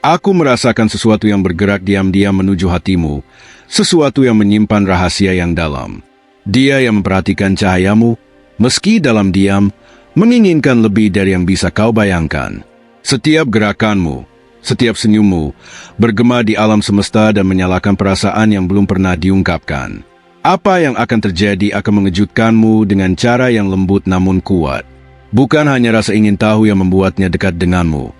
Aku merasakan sesuatu yang bergerak diam-diam menuju hatimu, sesuatu yang menyimpan rahasia yang dalam. Dia yang memperhatikan cahayamu, meski dalam diam, menginginkan lebih dari yang bisa kau bayangkan. Setiap gerakanmu, setiap senyummu, bergema di alam semesta dan menyalakan perasaan yang belum pernah diungkapkan. Apa yang akan terjadi akan mengejutkanmu dengan cara yang lembut namun kuat. Bukan hanya rasa ingin tahu yang membuatnya dekat denganmu.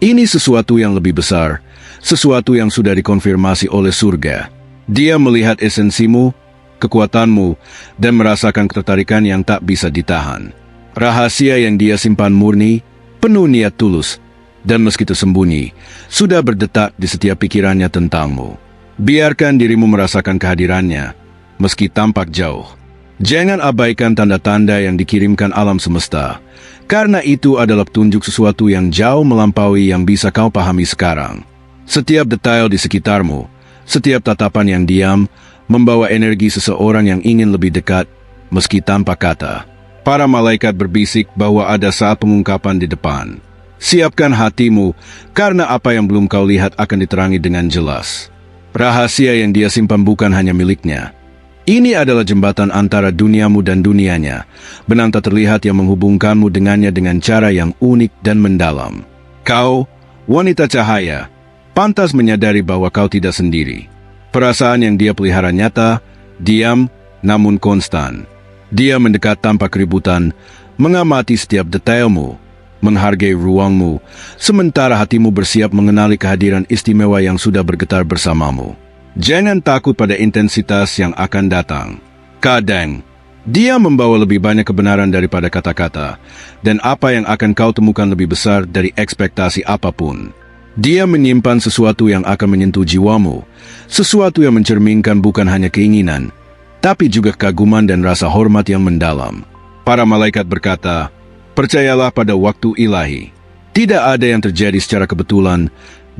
Ini sesuatu yang lebih besar, sesuatu yang sudah dikonfirmasi oleh surga. Dia melihat esensimu, kekuatanmu, dan merasakan ketertarikan yang tak bisa ditahan. Rahasia yang dia simpan murni, penuh niat tulus, dan meski tersembunyi, sudah berdetak di setiap pikirannya tentangmu. Biarkan dirimu merasakan kehadirannya, meski tampak jauh. Jangan abaikan tanda-tanda yang dikirimkan alam semesta, karena itu adalah petunjuk sesuatu yang jauh melampaui yang bisa kau pahami sekarang. Setiap detail di sekitarmu, setiap tatapan yang diam, membawa energi seseorang yang ingin lebih dekat, meski tanpa kata. Para malaikat berbisik bahwa ada saat pengungkapan di depan. Siapkan hatimu, karena apa yang belum kau lihat akan diterangi dengan jelas. Rahasia yang dia simpan bukan hanya miliknya. Ini adalah jembatan antara duniamu dan dunianya, benang tak terlihat yang menghubungkanmu dengannya dengan cara yang unik dan mendalam. Kau, wanita cahaya, pantas menyadari bahwa kau tidak sendiri. Perasaan yang dia pelihara nyata, diam, namun konstan. Dia mendekat tanpa keributan, mengamati setiap detailmu, menghargai ruangmu, sementara hatimu bersiap mengenali kehadiran istimewa yang sudah bergetar bersamamu. Jangan takut pada intensitas yang akan datang. Kadang, dia membawa lebih banyak kebenaran daripada kata-kata, dan apa yang akan kau temukan lebih besar dari ekspektasi apapun. Dia menyimpan sesuatu yang akan menyentuh jiwamu, sesuatu yang mencerminkan bukan hanya keinginan, tapi juga kekaguman dan rasa hormat yang mendalam. Para malaikat berkata, percayalah pada waktu ilahi. Tidak ada yang terjadi secara kebetulan,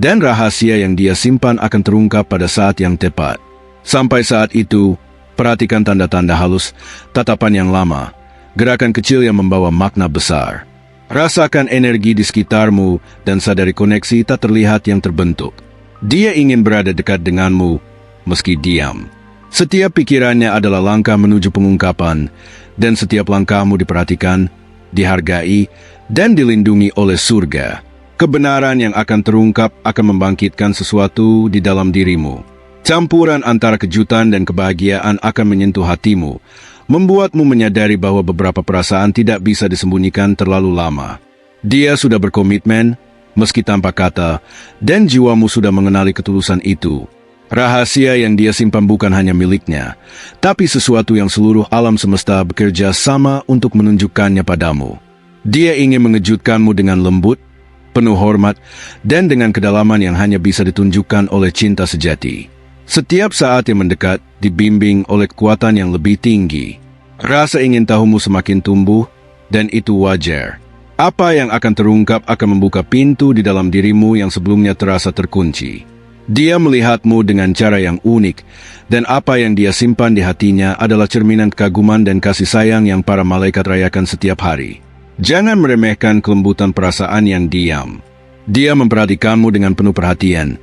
dan rahasia yang dia simpan akan terungkap pada saat yang tepat. Sampai saat itu, perhatikan tanda-tanda halus, tatapan yang lama, gerakan kecil yang membawa makna besar. Rasakan energi di sekitarmu dan sadari koneksi tak terlihat yang terbentuk. Dia ingin berada dekat denganmu, meski diam. Setiap pikirannya adalah langkah menuju pengungkapan, dan setiap langkahmu diperhatikan, dihargai, dan dilindungi oleh surga. Kebenaran yang akan terungkap akan membangkitkan sesuatu di dalam dirimu. Campuran antara kejutan dan kebahagiaan akan menyentuh hatimu, membuatmu menyadari bahwa beberapa perasaan tidak bisa disembunyikan terlalu lama. Dia sudah berkomitmen, meski tanpa kata, dan jiwamu sudah mengenali ketulusan itu. Rahasia yang dia simpan bukan hanya miliknya, tapi sesuatu yang seluruh alam semesta bekerja sama untuk menunjukkannya padamu. Dia ingin mengejutkanmu dengan lembut, penuh hormat, dan dengan kedalaman yang hanya bisa ditunjukkan oleh cinta sejati. Setiap saat yang mendekat, dibimbing oleh kekuatan yang lebih tinggi. Rasa ingin tahumu semakin tumbuh, dan itu wajar. Apa yang akan terungkap akan membuka pintu di dalam dirimu yang sebelumnya terasa terkunci. Dia melihatmu dengan cara yang unik, dan apa yang dia simpan di hatinya adalah cerminan kekaguman dan kasih sayang yang para malaikat rayakan setiap hari. Jangan meremehkan kelembutan perasaan yang diam. Dia memperhatikanmu dengan penuh perhatian,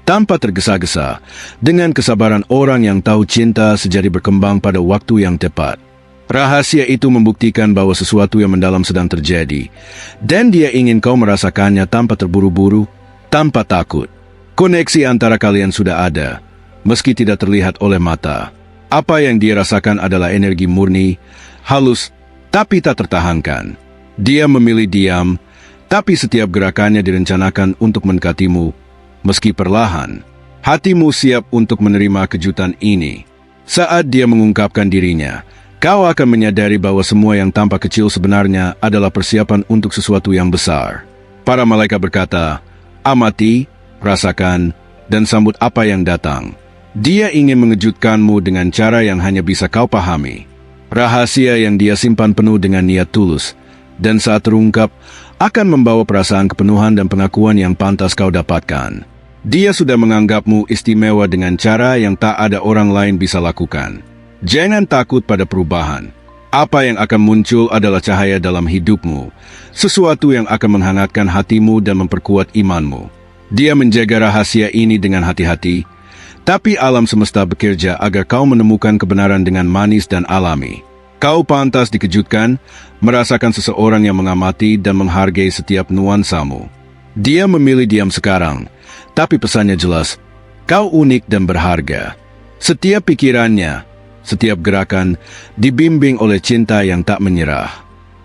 tanpa tergesa-gesa, dengan kesabaran orang yang tahu cinta sejadi berkembang pada waktu yang tepat. Rahasia itu membuktikan bahwa sesuatu yang mendalam sedang terjadi, dan dia ingin kau merasakannya tanpa terburu-buru, tanpa takut. Koneksi antara kalian sudah ada, meski tidak terlihat oleh mata. Apa yang dia rasakan adalah energi murni, halus, tapi tak tertahankan. Dia memilih diam, tapi setiap gerakannya direncanakan untuk mendekatimu, meski perlahan. Hatimu siap untuk menerima kejutan ini. Saat dia mengungkapkan dirinya, kau akan menyadari bahwa semua yang tampak kecil sebenarnya adalah persiapan untuk sesuatu yang besar. Para malaikat berkata, amati, rasakan, dan sambut apa yang datang. Dia ingin mengejutkanmu dengan cara yang hanya bisa kau pahami. Rahasia yang dia simpan penuh dengan niat tulus, dan saat terungkap, akan membawa perasaan kepenuhan dan pengakuan yang pantas kau dapatkan. Dia sudah menganggapmu istimewa dengan cara yang tak ada orang lain bisa lakukan. Jangan takut pada perubahan. Apa yang akan muncul adalah cahaya dalam hidupmu, sesuatu yang akan menghangatkan hatimu dan memperkuat imanmu. Dia menjaga rahasia ini dengan hati-hati, tapi alam semesta bekerja agar kau menemukan kebenaran dengan manis dan alami. Kau pantas dikejutkan, merasakan seseorang yang mengamati dan menghargai setiap nuansamu. Dia memilih diam sekarang, tapi pesannya jelas, kau unik dan berharga. Setiap pikirannya, setiap gerakan, dibimbing oleh cinta yang tak menyerah.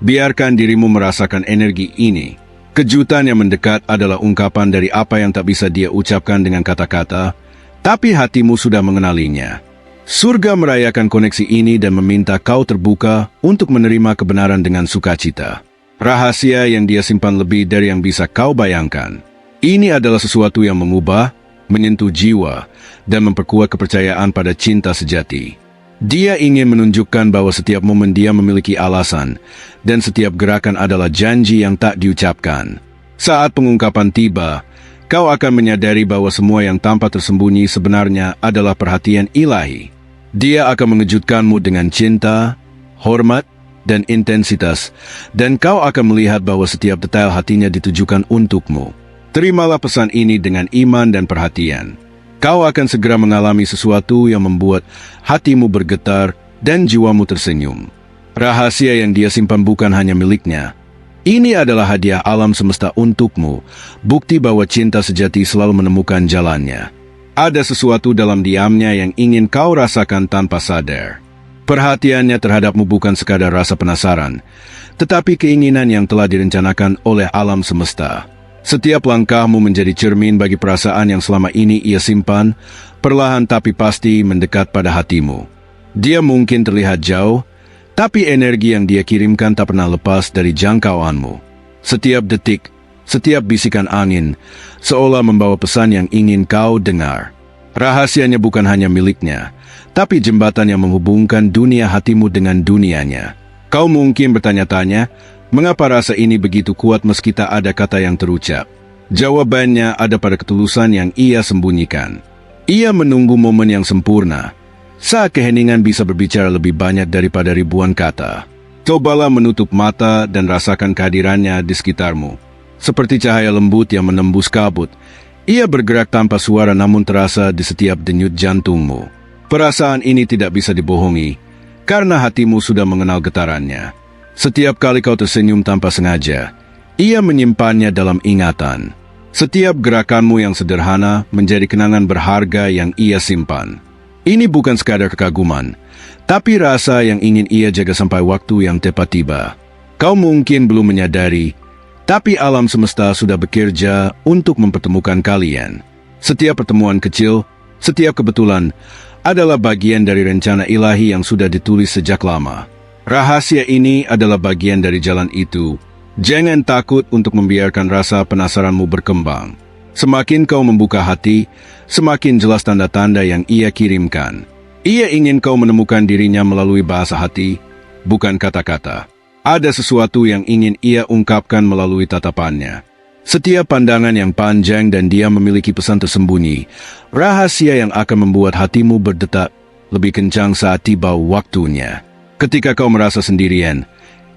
Biarkan dirimu merasakan energi ini. Kejutan yang mendekat adalah ungkapan dari apa yang tak bisa dia ucapkan dengan kata-kata, tapi hatimu sudah mengenalinya. Surga merayakan koneksi ini dan meminta kau terbuka untuk menerima kebenaran dengan sukacita. Rahasia yang dia simpan lebih dari yang bisa kau bayangkan. Ini adalah sesuatu yang mengubah, menyentuh jiwa, dan memperkuat kepercayaan pada cinta sejati. Dia ingin menunjukkan bahwa setiap momen dia memiliki alasan, dan setiap gerakan adalah janji yang tak diucapkan. Saat pengungkapan tiba, kau akan menyadari bahwa semua yang tampak tersembunyi sebenarnya adalah perhatian ilahi. Dia akan mengejutkanmu dengan cinta, hormat, dan intensitas, dan kau akan melihat bahwa setiap detail hatinya ditujukan untukmu. Terimalah pesan ini dengan iman dan perhatian. Kau akan segera mengalami sesuatu yang membuat hatimu bergetar dan jiwamu tersenyum. Rahasia yang dia simpan bukan hanya miliknya. Ini adalah hadiah alam semesta untukmu, bukti bahwa cinta sejati selalu menemukan jalannya. Ada sesuatu dalam diamnya yang ingin kau rasakan tanpa sadar. Perhatiannya terhadapmu bukan sekadar rasa penasaran, tetapi keinginan yang telah direncanakan oleh alam semesta. Setiap langkahmu menjadi cermin bagi perasaan yang selama ini ia simpan, perlahan tapi pasti mendekat pada hatimu. Dia mungkin terlihat jauh, tapi energi yang dia kirimkan tak pernah lepas dari jangkauanmu. Setiap detik, setiap bisikan angin, seolah membawa pesan yang ingin kau dengar. Rahasianya bukan hanya miliknya, tapi jembatan yang menghubungkan dunia hatimu dengan dunianya. Kau mungkin bertanya-tanya, mengapa rasa ini begitu kuat meski tak ada kata yang terucap? Jawabannya ada pada ketulusan yang ia sembunyikan. Ia menunggu momen yang sempurna, saat keheningan bisa berbicara lebih banyak daripada ribuan kata. Cobalah menutup mata dan rasakan kehadirannya di sekitarmu. Seperti cahaya lembut yang menembus kabut, ia bergerak tanpa suara namun terasa di setiap denyut jantungmu. Perasaan ini tidak bisa dibohongi, karena hatimu sudah mengenal getarannya. Setiap kali kau tersenyum tanpa sengaja, ia menyimpannya dalam ingatan. Setiap gerakanmu yang sederhana menjadi kenangan berharga yang ia simpan. Ini bukan sekadar kekaguman, tapi rasa yang ingin ia jaga sampai waktu yang tepat tiba. Kau mungkin belum menyadari, tapi alam semesta sudah bekerja untuk mempertemukan kalian. Setiap pertemuan kecil, setiap kebetulan, adalah bagian dari rencana ilahi yang sudah ditulis sejak lama. Rahasia ini adalah bagian dari jalan itu. Jangan takut untuk membiarkan rasa penasaranmu berkembang. Semakin kau membuka hati, semakin jelas tanda-tanda yang ia kirimkan. Ia ingin kau menemukan dirinya melalui bahasa hati, bukan kata-kata. Ada sesuatu yang ingin ia ungkapkan melalui tatapannya. Setiap pandangan yang panjang dan dia memiliki pesan tersembunyi, rahasia yang akan membuat hatimu berdetak lebih kencang saat tiba waktunya. Ketika kau merasa sendirian,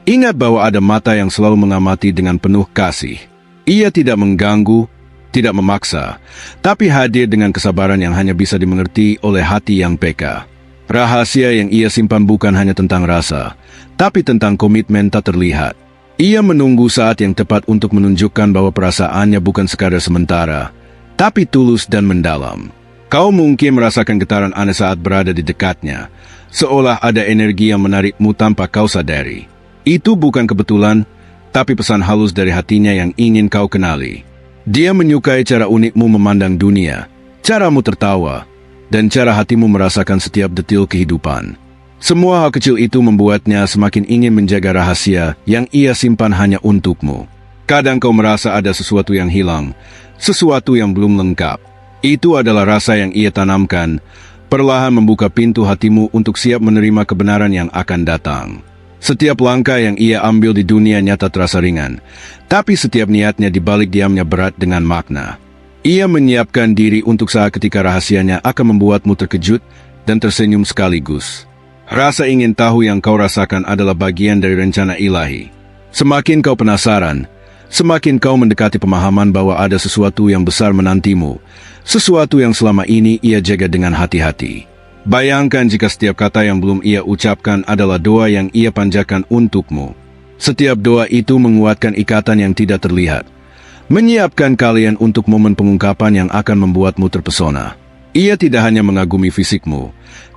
ingat bahwa ada mata yang selalu mengamati dengan penuh kasih. Ia tidak mengganggu, tidak memaksa, tapi hadir dengan kesabaran yang hanya bisa dimengerti oleh hati yang peka. Rahasia yang ia simpan bukan hanya tentang rasa, tapi tentang komitmen tak terlihat. Ia menunggu saat yang tepat untuk menunjukkan bahwa perasaannya bukan sekadar sementara, tapi tulus dan mendalam. Kau mungkin merasakan getaran aneh saat berada di dekatnya, seolah ada energi yang menarikmu tanpa kau sadari. Itu bukan kebetulan, tapi pesan halus dari hatinya yang ingin kau kenali. Dia menyukai cara unikmu memandang dunia, caramu tertawa, dan cara hatimu merasakan setiap detil kehidupan. Semua hal kecil itu membuatnya semakin ingin menjaga rahasia yang ia simpan hanya untukmu. Kadang kau merasa ada sesuatu yang hilang, sesuatu yang belum lengkap. Itu adalah rasa yang ia tanamkan, perlahan membuka pintu hatimu untuk siap menerima kebenaran yang akan datang. Setiap langkah yang ia ambil di dunia nyata terasa ringan, tapi setiap niatnya di balik diamnya berat dengan makna. Ia menyiapkan diri untuk saat ketika rahasianya akan membuatmu terkejut dan tersenyum sekaligus. Rasa ingin tahu yang kau rasakan adalah bagian dari rencana ilahi. Semakin kau penasaran, Semakin kau mendekati pemahaman bahwa ada sesuatu yang besar menantimu, sesuatu yang selama ini ia jaga dengan hati-hati. Bayangkan jika setiap kata yang belum ia ucapkan adalah doa yang ia panjatkan untukmu. Setiap doa itu menguatkan ikatan yang tidak terlihat, menyiapkan kalian untuk momen pengungkapan yang akan membuatmu terpesona. Ia tidak hanya mengagumi fisikmu,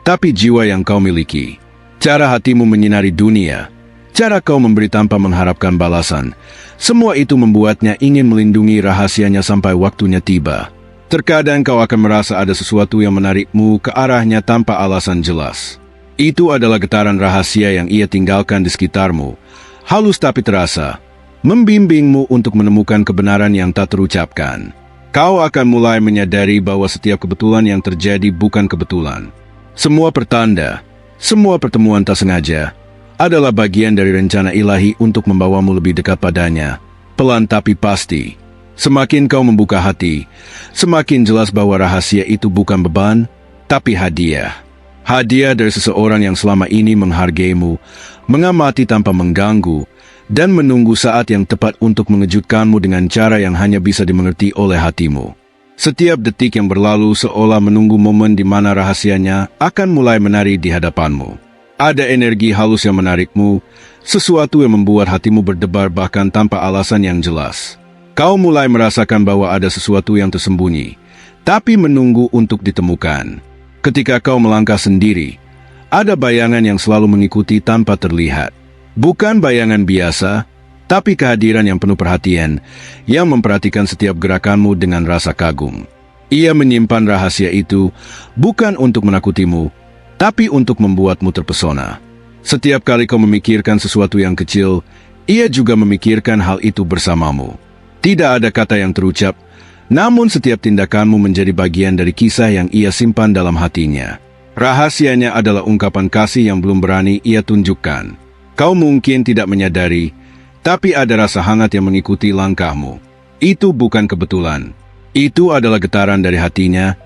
tapi jiwa yang kau miliki. Cara hatimu menyinari dunia, cara kau memberi tanpa mengharapkan balasan, semua itu membuatnya ingin melindungi rahasianya sampai waktunya tiba. Terkadang kau akan merasa ada sesuatu yang menarikmu ke arahnya tanpa alasan jelas. Itu adalah getaran rahasia yang ia tinggalkan di sekitarmu, halus tapi terasa, membimbingmu untuk menemukan kebenaran yang tak terucapkan. Kau akan mulai menyadari bahwa setiap kebetulan yang terjadi bukan kebetulan. Semua pertanda, semua pertemuan tak sengaja, adalah bagian dari rencana ilahi untuk membawamu lebih dekat padanya, pelan tapi pasti. Semakin kau membuka hati, semakin jelas bahwa rahasia itu bukan beban, tapi hadiah. Hadiah dari seseorang yang selama ini menghargaimu, mengamati tanpa mengganggu, dan menunggu saat yang tepat untuk mengejutkanmu dengan cara yang hanya bisa dimengerti oleh hatimu. Setiap detik yang berlalu seolah menunggu momen di mana rahasianya akan mulai menari di hadapanmu. Ada energi halus yang menarikmu, sesuatu yang membuat hatimu berdebar bahkan tanpa alasan yang jelas. Kau mulai merasakan bahwa ada sesuatu yang tersembunyi, tapi menunggu untuk ditemukan. Ketika kau melangkah sendiri, ada bayangan yang selalu mengikuti tanpa terlihat. Bukan bayangan biasa, tapi kehadiran yang penuh perhatian, yang memperhatikan setiap gerakanmu dengan rasa kagum. Ia menyimpan rahasia itu, bukan untuk menakutimu, tapi untuk membuatmu terpesona. Setiap kali kau memikirkan sesuatu yang kecil, ia juga memikirkan hal itu bersamamu. Tidak ada kata yang terucap, namun setiap tindakanmu menjadi bagian dari kisah yang ia simpan dalam hatinya. Rahasianya adalah ungkapan kasih yang belum berani ia tunjukkan. Kau mungkin tidak menyadari, tapi ada rasa hangat yang mengikuti langkahmu. Itu bukan kebetulan. Itu adalah getaran dari hatinya,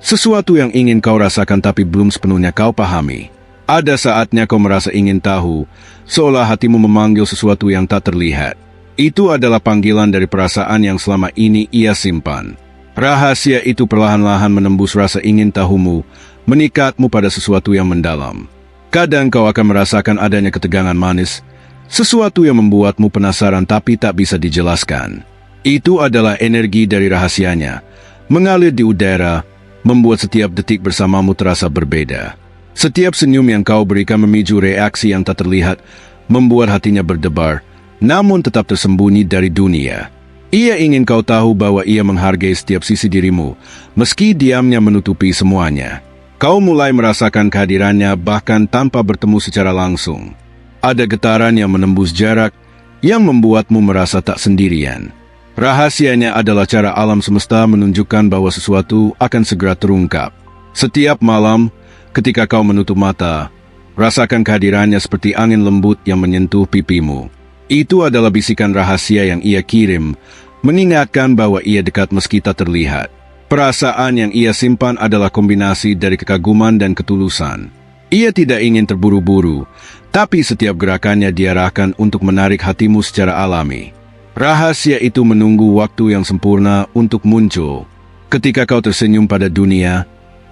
sesuatu yang ingin kau rasakan tapi belum sepenuhnya kau pahami. Ada saatnya kau merasa ingin tahu, seolah hatimu memanggil sesuatu yang tak terlihat. Itu adalah panggilan dari perasaan yang selama ini ia simpan. Rahasia itu perlahan-lahan menembus rasa ingin tahumu, menikatmu pada sesuatu yang mendalam. Kadang kau akan merasakan adanya ketegangan manis, sesuatu yang membuatmu penasaran tapi tak bisa dijelaskan. Itu adalah energi dari rahasianya, mengalir di udara, membuat setiap detik bersamamu terasa berbeda. Setiap senyum yang kau berikan memicu reaksi yang tak terlihat, membuat hatinya berdebar, namun tetap tersembunyi dari dunia. Ia ingin kau tahu bahwa ia menghargai setiap sisi dirimu, meski diamnya menutupi semuanya. Kau mulai merasakan kehadirannya bahkan tanpa bertemu secara langsung. Ada getaran yang menembus jarak, yang membuatmu merasa tak sendirian. Rahasianya adalah cara alam semesta menunjukkan bahwa sesuatu akan segera terungkap. Setiap malam, ketika kau menutup mata, rasakan kehadirannya seperti angin lembut yang menyentuh pipimu. Itu adalah bisikan rahasia yang ia kirim, mengingatkan bahwa ia dekat meski tak terlihat. Perasaan yang ia simpan adalah kombinasi dari kekaguman dan ketulusan. Ia tidak ingin terburu-buru, tapi setiap gerakannya diarahkan untuk menarik hatimu secara alami. Rahasia itu menunggu waktu yang sempurna untuk muncul. Ketika kau tersenyum pada dunia,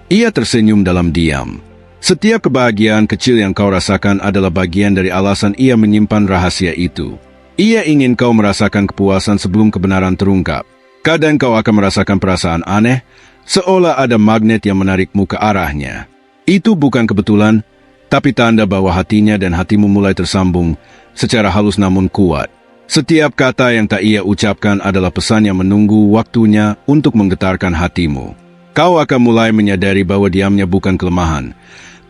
ia tersenyum dalam diam. Setiap kebahagiaan kecil yang kau rasakan adalah bagian dari alasan ia menyimpan rahasia itu. Ia ingin kau merasakan kepuasan sebelum kebenaran terungkap. Kadang kau akan merasakan perasaan aneh, seolah ada magnet yang menarikmu ke arahnya. Itu bukan kebetulan, tapi tanda bahwa hatinya dan hatimu mulai tersambung secara halus namun kuat. Setiap kata yang tak ia ucapkan adalah pesan yang menunggu waktunya untuk menggetarkan hatimu. Kau akan mulai menyadari bahwa diamnya bukan kelemahan,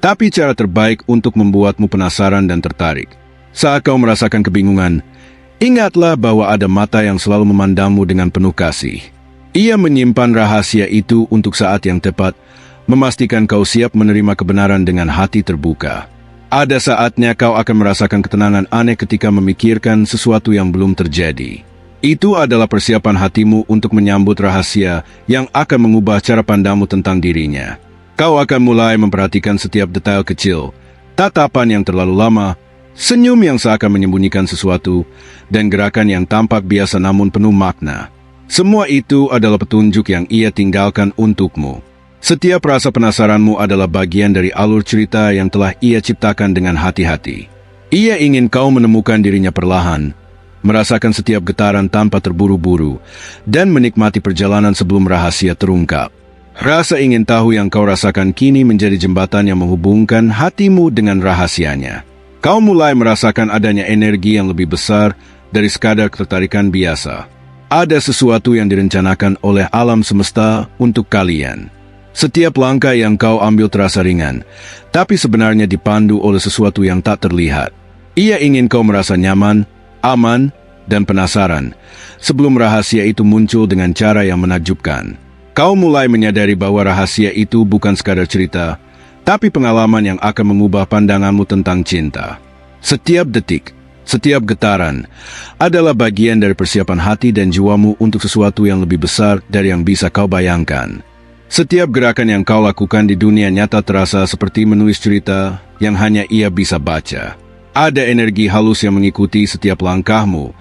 tapi cara terbaik untuk membuatmu penasaran dan tertarik. Saat kau merasakan kebingungan, ingatlah bahwa ada mata yang selalu memandangmu dengan penuh kasih. Ia menyimpan rahasia itu untuk saat yang tepat, memastikan kau siap menerima kebenaran dengan hati terbuka. Ada saatnya kau akan merasakan ketenangan aneh ketika memikirkan sesuatu yang belum terjadi. Itu adalah persiapan hatimu untuk menyambut rahasia yang akan mengubah cara pandangmu tentang dirinya. Kau akan mulai memperhatikan setiap detail kecil, tatapan yang terlalu lama, senyum yang seakan menyembunyikan sesuatu, dan gerakan yang tampak biasa namun penuh makna. Semua itu adalah petunjuk yang ia tinggalkan untukmu. Setiap rasa penasaranmu adalah bagian dari alur cerita yang telah ia ciptakan dengan hati-hati. Ia ingin kau menemukan dirinya perlahan, merasakan setiap getaran tanpa terburu-buru, dan menikmati perjalanan sebelum rahasia terungkap. Rasa ingin tahu yang kau rasakan kini menjadi jembatan yang menghubungkan hatimu dengan rahasianya. Kau mulai merasakan adanya energi yang lebih besar dari sekadar ketertarikan biasa. Ada sesuatu yang direncanakan oleh alam semesta untuk kalian. Setiap langkah yang kau ambil terasa ringan, tapi sebenarnya dipandu oleh sesuatu yang tak terlihat. Ia ingin kau merasa nyaman, aman, dan penasaran, sebelum rahasia itu muncul dengan cara yang menakjubkan. Kau mulai menyadari bahwa rahasia itu bukan sekadar cerita, tapi pengalaman yang akan mengubah pandanganmu tentang cinta. Setiap detik, setiap getaran, adalah bagian dari persiapan hati dan jiwamu untuk sesuatu yang lebih besar dari yang bisa kau bayangkan. Setiap gerakan yang kau lakukan di dunia nyata terasa seperti menulis cerita yang hanya ia bisa baca. Ada energi halus yang mengikuti setiap langkahmu,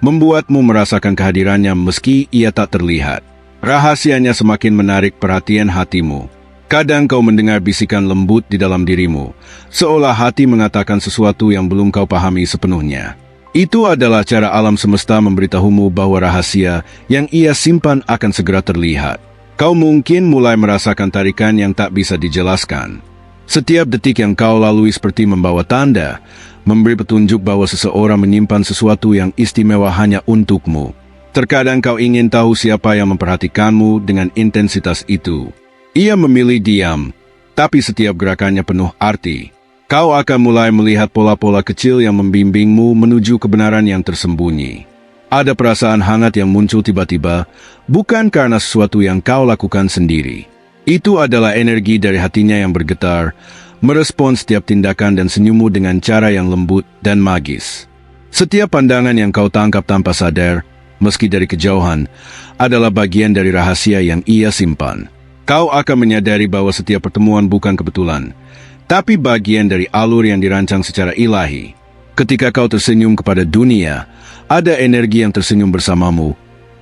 membuatmu merasakan kehadirannya meski ia tak terlihat. Rahasianya semakin menarik perhatian hatimu. Kadang kau mendengar bisikan lembut di dalam dirimu, seolah hati mengatakan sesuatu yang belum kau pahami sepenuhnya. Itu adalah cara alam semesta memberitahumu bahwa rahasia yang ia simpan akan segera terlihat. Kau mungkin mulai merasakan tarikan yang tak bisa dijelaskan. Setiap detik yang kau lalui seperti membawa tanda, memberi petunjuk bahwa seseorang menyimpan sesuatu yang istimewa hanya untukmu. Terkadang kau ingin tahu siapa yang memperhatikanmu dengan intensitas itu. Ia memilih diam, tapi setiap gerakannya penuh arti. Kau akan mulai melihat pola-pola kecil yang membimbingmu menuju kebenaran yang tersembunyi. Ada perasaan hangat yang muncul tiba-tiba, bukan karena sesuatu yang kau lakukan sendiri. Itu adalah energi dari hatinya yang bergetar, merespons setiap tindakan dan senyummu dengan cara yang lembut dan magis. Setiap pandangan yang kau tangkap tanpa sadar, meski dari kejauhan, adalah bagian dari rahasia yang ia simpan. Kau akan menyadari bahwa setiap pertemuan bukan kebetulan, tapi bagian dari alur yang dirancang secara ilahi. Ketika kau tersenyum kepada dunia, ada energi yang tersenyum bersamamu,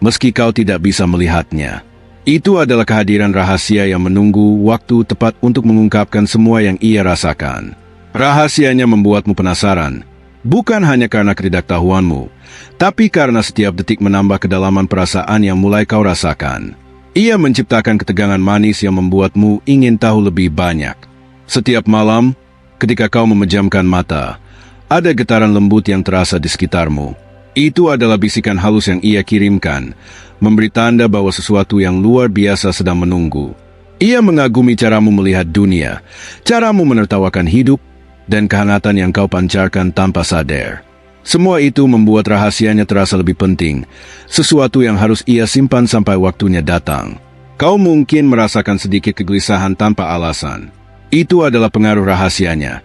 meski kau tidak bisa melihatnya. Itu adalah kehadiran rahasia yang menunggu waktu tepat untuk mengungkapkan semua yang ia rasakan. Rahasianya membuatmu penasaran, bukan hanya karena ketidaktahuanmu, tapi karena setiap detik menambah kedalaman perasaan yang mulai kau rasakan. Ia menciptakan ketegangan manis yang membuatmu ingin tahu lebih banyak. Setiap malam, ketika kau memejamkan mata, ada getaran lembut yang terasa di sekitarmu. Itu adalah bisikan halus yang ia kirimkan, memberi tanda bahwa sesuatu yang luar biasa sedang menunggu. Ia mengagumi caramu melihat dunia, caramu menertawakan hidup, dan kehangatan yang kau pancarkan tanpa sadar. Semua itu membuat rahasianya terasa lebih penting, sesuatu yang harus ia simpan sampai waktunya datang. Kau mungkin merasakan sedikit kegelisahan tanpa alasan. Itu adalah pengaruh rahasianya.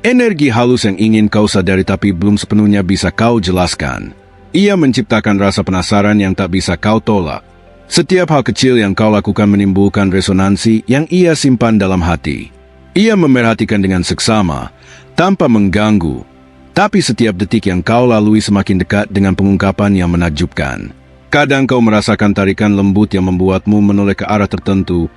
Energi halus yang ingin kau sadari tapi belum sepenuhnya bisa kau jelaskan. Ia menciptakan rasa penasaran yang tak bisa kau tolak. Setiap hal kecil yang kau lakukan menimbulkan resonansi yang ia simpan dalam hati. Ia memerhatikan dengan seksama, tanpa mengganggu. Tapi setiap detik yang kau lalui semakin dekat dengan pengungkapan yang menakjubkan. Kadang kau merasakan tarikan lembut yang membuatmu menoleh ke arah tertentu,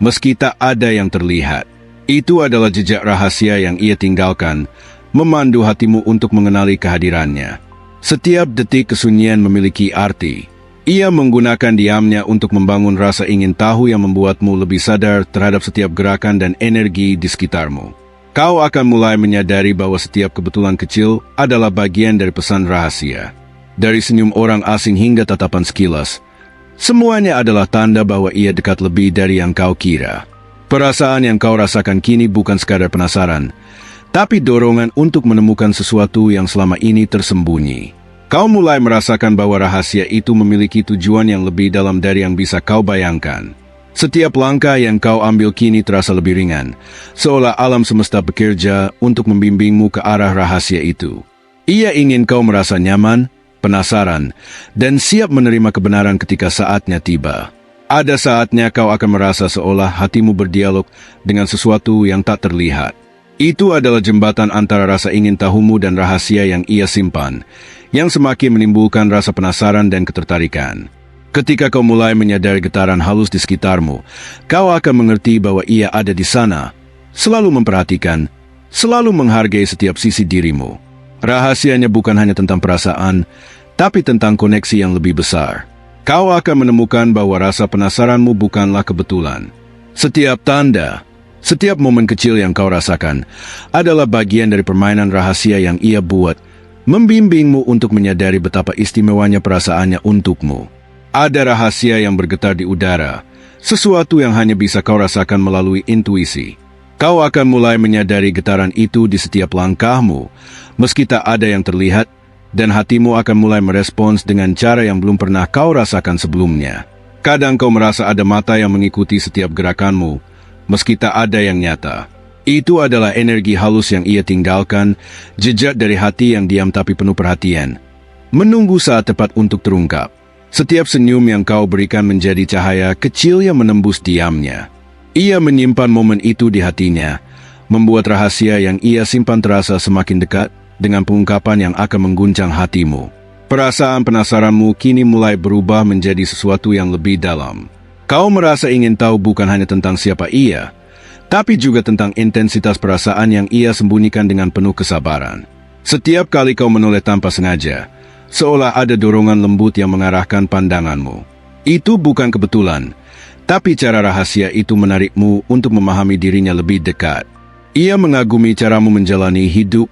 meski tak ada yang terlihat. Itu adalah jejak rahasia yang ia tinggalkan, memandu hatimu untuk mengenali kehadirannya. Setiap detik kesunyian memiliki arti. Ia menggunakan diamnya untuk membangun rasa ingin tahu yang membuatmu lebih sadar terhadap setiap gerakan dan energi di sekitarmu. Kau akan mulai menyadari bahwa setiap kebetulan kecil adalah bagian dari pesan rahasia. Dari senyum orang asing hingga tatapan sekilas, semuanya adalah tanda bahwa ia dekat lebih dari yang kau kira. Perasaan yang kau rasakan kini bukan sekadar penasaran, tapi dorongan untuk menemukan sesuatu yang selama ini tersembunyi. Kau mulai merasakan bahwa rahasia itu memiliki tujuan yang lebih dalam dari yang bisa kau bayangkan. Setiap langkah yang kau ambil kini terasa lebih ringan, seolah alam semesta bekerja untuk membimbingmu ke arah rahasia itu. Ia ingin kau merasa nyaman, penasaran, dan siap menerima kebenaran ketika saatnya tiba. Ada saatnya kau akan merasa seolah hatimu berdialog dengan sesuatu yang tak terlihat. Itu adalah jembatan antara rasa ingin tahumu dan rahasia yang ia simpan, yang semakin menimbulkan rasa penasaran dan ketertarikan. Ketika kau mulai menyadari getaran halus di sekitarmu, kau akan mengerti bahwa ia ada di sana, selalu memperhatikan, selalu menghargai setiap sisi dirimu. Rahasianya bukan hanya tentang perasaan, tapi tentang koneksi yang lebih besar. Kau akan menemukan bahwa rasa penasaranmu bukanlah kebetulan. Setiap tanda, setiap momen kecil yang kau rasakan adalah bagian dari permainan rahasia yang ia buat, membimbingmu untuk menyadari betapa istimewanya perasaannya untukmu. Ada rahasia yang bergetar di udara, sesuatu yang hanya bisa kau rasakan melalui intuisi. Kau akan mulai menyadari getaran itu di setiap langkahmu, meski tak ada yang terlihat, dan hatimu akan mulai merespons dengan cara yang belum pernah kau rasakan sebelumnya. Kadang kau merasa ada mata yang mengikuti setiap gerakanmu, meski tak ada yang nyata. Itu adalah energi halus yang ia tinggalkan, jejak dari hati yang diam tapi penuh perhatian, menunggu saat tepat untuk terungkap. Setiap senyum yang kau berikan menjadi cahaya kecil yang menembus diamnya. Ia menyimpan momen itu di hatinya, membuat rahasia yang ia simpan terasa semakin dekat dengan pengungkapan yang akan mengguncang hatimu. Perasaan penasaranmu kini mulai berubah menjadi sesuatu yang lebih dalam. Kau merasa ingin tahu bukan hanya tentang siapa ia, tapi juga tentang intensitas perasaan yang ia sembunyikan dengan penuh kesabaran. Setiap kali kau menoleh tanpa sengaja, seolah ada dorongan lembut yang mengarahkan pandanganmu. Itu bukan kebetulan, tapi cara rahasia itu menarikmu untuk memahami dirinya lebih dekat. Ia mengagumi caramu menjalani hidup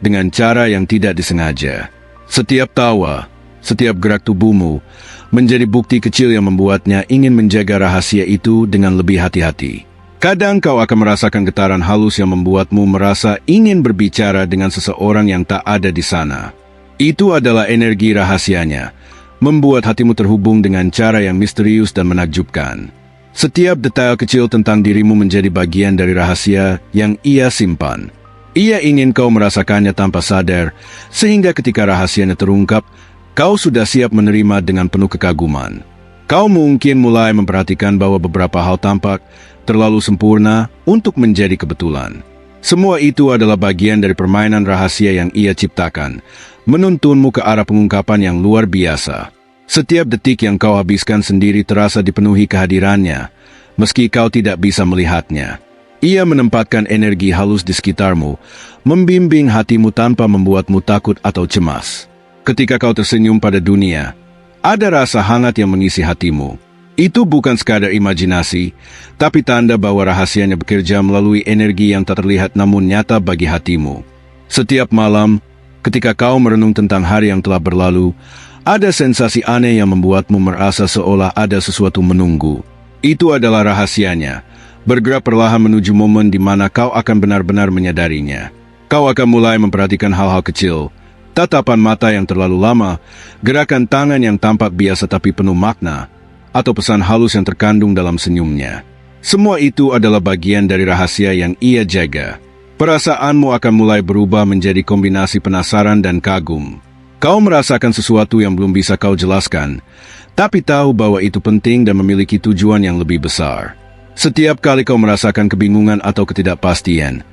dengan cara yang tidak disengaja. Setiap tawa, setiap gerak tubuhmu menjadi bukti kecil yang membuatnya ingin menjaga rahasia itu dengan lebih hati-hati. Kadang kau akan merasakan getaran halus yang membuatmu merasa ingin berbicara dengan seseorang yang tak ada di sana. Itu adalah energi rahasianya, membuat hatimu terhubung dengan cara yang misterius dan menakjubkan. Setiap detail kecil tentang dirimu menjadi bagian dari rahasia yang ia simpan. Ia ingin kau merasakannya tanpa sadar, sehingga ketika rahasianya terungkap, kau sudah siap menerima dengan penuh kekaguman. Kau mungkin mulai memperhatikan bahwa beberapa hal tampak terlalu sempurna untuk menjadi kebetulan. Semua itu adalah bagian dari permainan rahasia yang ia ciptakan, menuntunmu ke arah pengungkapan yang luar biasa. Setiap detik yang kau habiskan sendiri terasa dipenuhi kehadirannya, meski kau tidak bisa melihatnya. Ia menempatkan energi halus di sekitarmu, membimbing hatimu tanpa membuatmu takut atau cemas. Ketika kau tersenyum pada dunia, ada rasa hangat yang mengisi hatimu. Itu bukan sekadar imajinasi, tapi tanda bahwa rahasianya bekerja melalui energi yang tak terlihat namun nyata bagi hatimu. Setiap malam, ketika kau merenung tentang hari yang telah berlalu, ada sensasi aneh yang membuatmu merasa seolah ada sesuatu menunggu. Itu adalah rahasianya, bergerak perlahan menuju momen di mana kau akan benar-benar menyadarinya. Kau akan mulai memperhatikan hal-hal kecil, tatapan mata yang terlalu lama, gerakan tangan yang tampak biasa tapi penuh makna, atau pesan halus yang terkandung dalam senyumnya. Semua itu adalah bagian dari rahasia yang ia jaga. Perasaanmu akan mulai berubah menjadi kombinasi penasaran dan kagum. Kau merasakan sesuatu yang belum bisa kau jelaskan, tapi tahu bahwa itu penting dan memiliki tujuan yang lebih besar. Setiap kali kau merasakan kebingungan atau ketidakpastian,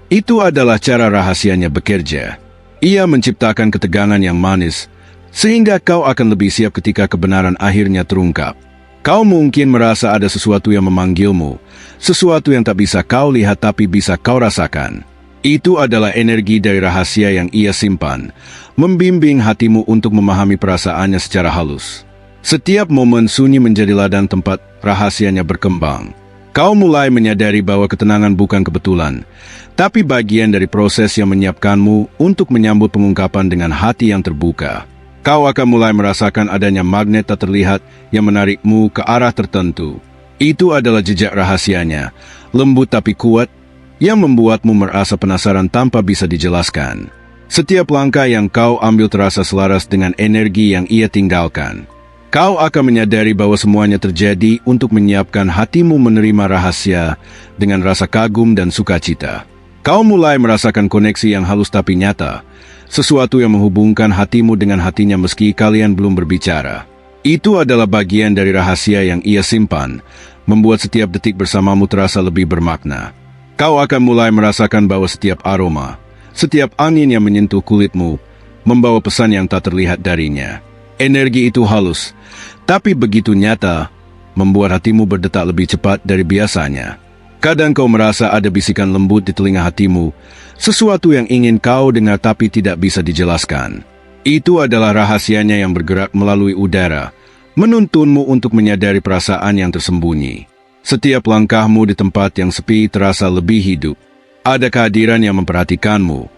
itu adalah cara rahasianya bekerja. Ia menciptakan ketegangan yang manis, sehingga kau akan lebih siap ketika kebenaran akhirnya terungkap. Kau mungkin merasa ada sesuatu yang memanggilmu, sesuatu yang tak bisa kau lihat tapi bisa kau rasakan. Itu adalah energi dari rahasia yang ia simpan, membimbing hatimu untuk memahami perasaannya secara halus. Setiap momen sunyi menjadi ladang tempat rahasianya berkembang. Kau mulai menyadari bahwa ketenangan bukan kebetulan, tapi bagian dari proses yang menyiapkanmu untuk menyambut pengungkapan dengan hati yang terbuka. Kau akan mulai merasakan adanya magnet tak terlihat yang menarikmu ke arah tertentu. Itu adalah jejak rahasianya, lembut tapi kuat, yang membuatmu merasa penasaran tanpa bisa dijelaskan. Setiap langkah yang kau ambil terasa selaras dengan energi yang ia tinggalkan. Kau akan menyadari bahwa semuanya terjadi untuk menyiapkan hatimu menerima rahasia dengan rasa kagum dan sukacita. Kau mulai merasakan koneksi yang halus tapi nyata, sesuatu yang menghubungkan hatimu dengan hatinya meski kalian belum berbicara. Itu adalah bagian dari rahasia yang ia simpan, membuat setiap detik bersamamu terasa lebih bermakna. Kau akan mulai merasakan bahwa setiap aroma, setiap angin yang menyentuh kulitmu, membawa pesan yang tak terlihat darinya. Energi itu halus, tapi begitu nyata, membuat hatimu berdetak lebih cepat dari biasanya. Kadang kau merasa ada bisikan lembut di telinga hatimu, sesuatu yang ingin kau dengar tapi tidak bisa dijelaskan. Itu adalah rahasianya yang bergerak melalui udara, menuntunmu untuk menyadari perasaan yang tersembunyi. Setiap langkahmu di tempat yang sepi terasa lebih hidup. Ada kehadiran yang memperhatikanmu,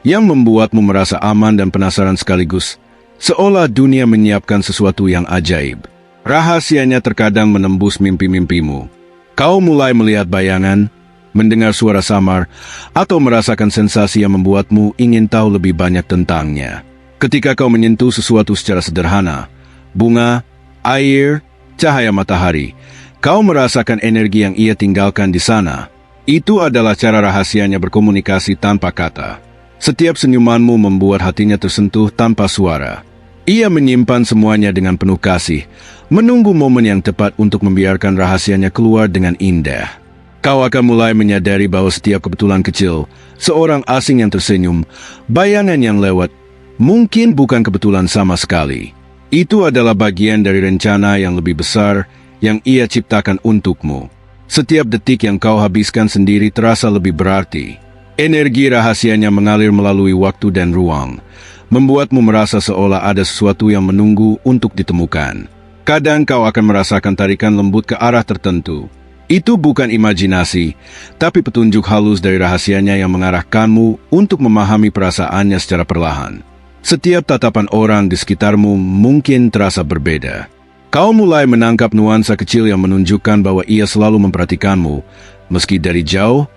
yang membuatmu merasa aman dan penasaran sekaligus, seolah dunia menyiapkan sesuatu yang ajaib. Rahasianya terkadang menembus mimpi-mimpimu. Kau mulai melihat bayangan, mendengar suara samar, atau merasakan sensasi yang membuatmu ingin tahu lebih banyak tentangnya. Ketika kau menyentuh sesuatu secara sederhana, bunga, air, cahaya matahari, kau merasakan energi yang ia tinggalkan di sana. Itu adalah cara rahasianya berkomunikasi tanpa kata. Setiap senyumanmu membuat hatinya tersentuh tanpa suara. Ia menyimpan semuanya dengan penuh kasih, menunggu momen yang tepat untuk membiarkan rahasianya keluar dengan indah. Kau akan mulai menyadari bahwa setiap kebetulan kecil, seorang asing yang tersenyum, bayangan yang lewat, mungkin bukan kebetulan sama sekali. Itu adalah bagian dari rencana yang lebih besar yang ia ciptakan untukmu. Setiap detik yang kau habiskan sendiri terasa lebih berarti. Energi rahasianya mengalir melalui waktu dan ruang, membuatmu merasa seolah ada sesuatu yang menunggu untuk ditemukan. Kadang kau akan merasakan tarikan lembut ke arah tertentu. Itu bukan imajinasi, tapi petunjuk halus dari rahasianya yang mengarahkanmu untuk memahami perasaannya secara perlahan. Setiap tatapan orang di sekitarmu mungkin terasa berbeda. Kau mulai menangkap nuansa kecil yang menunjukkan bahwa ia selalu memperhatikanmu, meski dari jauh,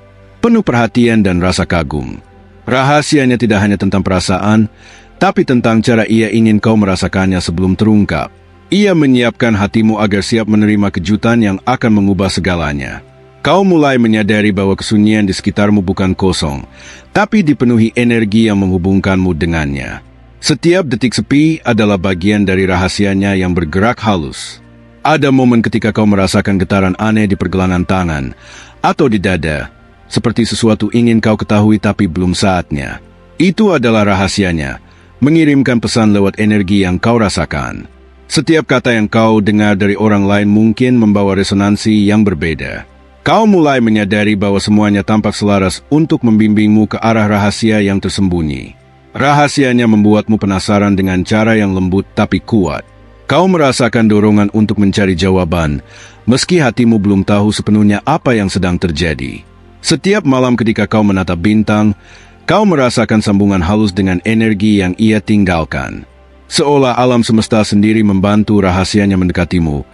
penuh perhatian dan rasa kagum. Rahasianya tidak hanya tentang perasaan, tapi tentang cara ia ingin kau merasakannya sebelum terungkap. Ia menyiapkan hatimu agar siap menerima kejutan yang akan mengubah segalanya. Kau mulai menyadari bahwa kesunyian di sekitarmu bukan kosong, tapi dipenuhi energi yang menghubungkanmu dengannya. Setiap detik sepi adalah bagian dari rahasianya yang bergerak halus. Ada momen ketika kau merasakan getaran aneh di pergelangan tangan atau di dada, seperti sesuatu ingin kau ketahui tapi belum saatnya. Itu adalah rahasianya, mengirimkan pesan lewat energi yang kau rasakan. Setiap kata yang kau dengar dari orang lain mungkin membawa resonansi yang berbeda. Kau mulai menyadari bahwa semuanya tampak selaras untuk membimbingmu ke arah rahasia yang tersembunyi. Rahasianya membuatmu penasaran dengan cara yang lembut tapi kuat. Kau merasakan dorongan untuk mencari jawaban, meski hatimu belum tahu sepenuhnya apa yang sedang terjadi. Setiap malam ketika kau menatap bintang, kau merasakan sambungan halus dengan energi yang ia tinggalkan. Seolah alam semesta sendiri membantu rahasianya mendekatimu,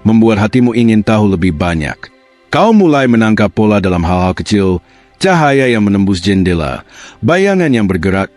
membuat hatimu ingin tahu lebih banyak. Kau mulai menangkap pola dalam hal-hal kecil, cahaya yang menembus jendela, bayangan yang bergerak,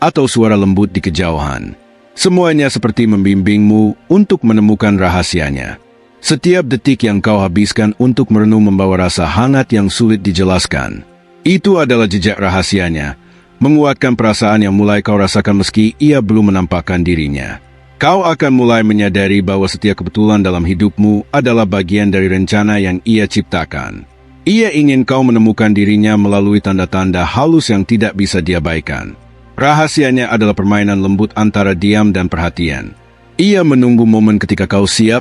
atau suara lembut di kejauhan. Semuanya seperti membimbingmu untuk menemukan rahasianya. Setiap detik yang kau habiskan untuk merenung membawa rasa hangat yang sulit dijelaskan. Itu adalah jejak rahasianya, menguatkan perasaan yang mulai kau rasakan meski ia belum menampakkan dirinya. Kau akan mulai menyadari bahwa setiap kebetulan dalam hidupmu adalah bagian dari rencana yang ia ciptakan. Ia ingin kau menemukan dirinya melalui tanda-tanda halus yang tidak bisa diabaikan. Rahasianya adalah permainan lembut antara diam dan perhatian. Ia menunggu momen ketika kau siap,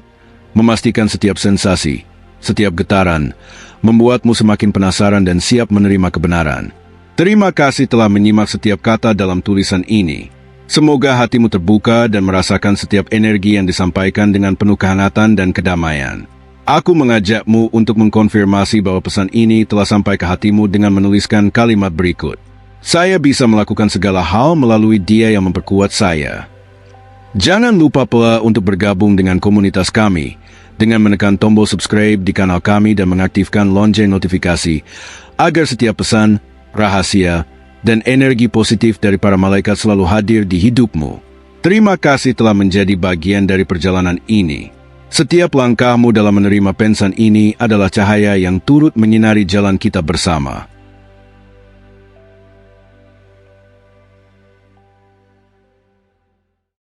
memastikan setiap sensasi, setiap getaran, membuatmu semakin penasaran dan siap menerima kebenaran. Terima kasih telah menyimak setiap kata dalam tulisan ini. Semoga hatimu terbuka dan merasakan setiap energi yang disampaikan dengan penuh kehangatan dan kedamaian. Aku mengajakmu untuk mengkonfirmasi bahwa pesan ini telah sampai ke hatimu dengan menuliskan kalimat berikut. Saya bisa melakukan segala hal melalui Dia yang memperkuat saya. Jangan lupa pula untuk bergabung dengan komunitas kami dengan menekan tombol subscribe di kanal kami dan mengaktifkan lonceng notifikasi agar setiap pesan, rahasia, dan energi positif dari para malaikat selalu hadir di hidupmu. Terima kasih telah menjadi bagian dari perjalanan ini. Setiap langkahmu dalam menerima pensan ini adalah cahaya yang turut menyinari jalan kita bersama.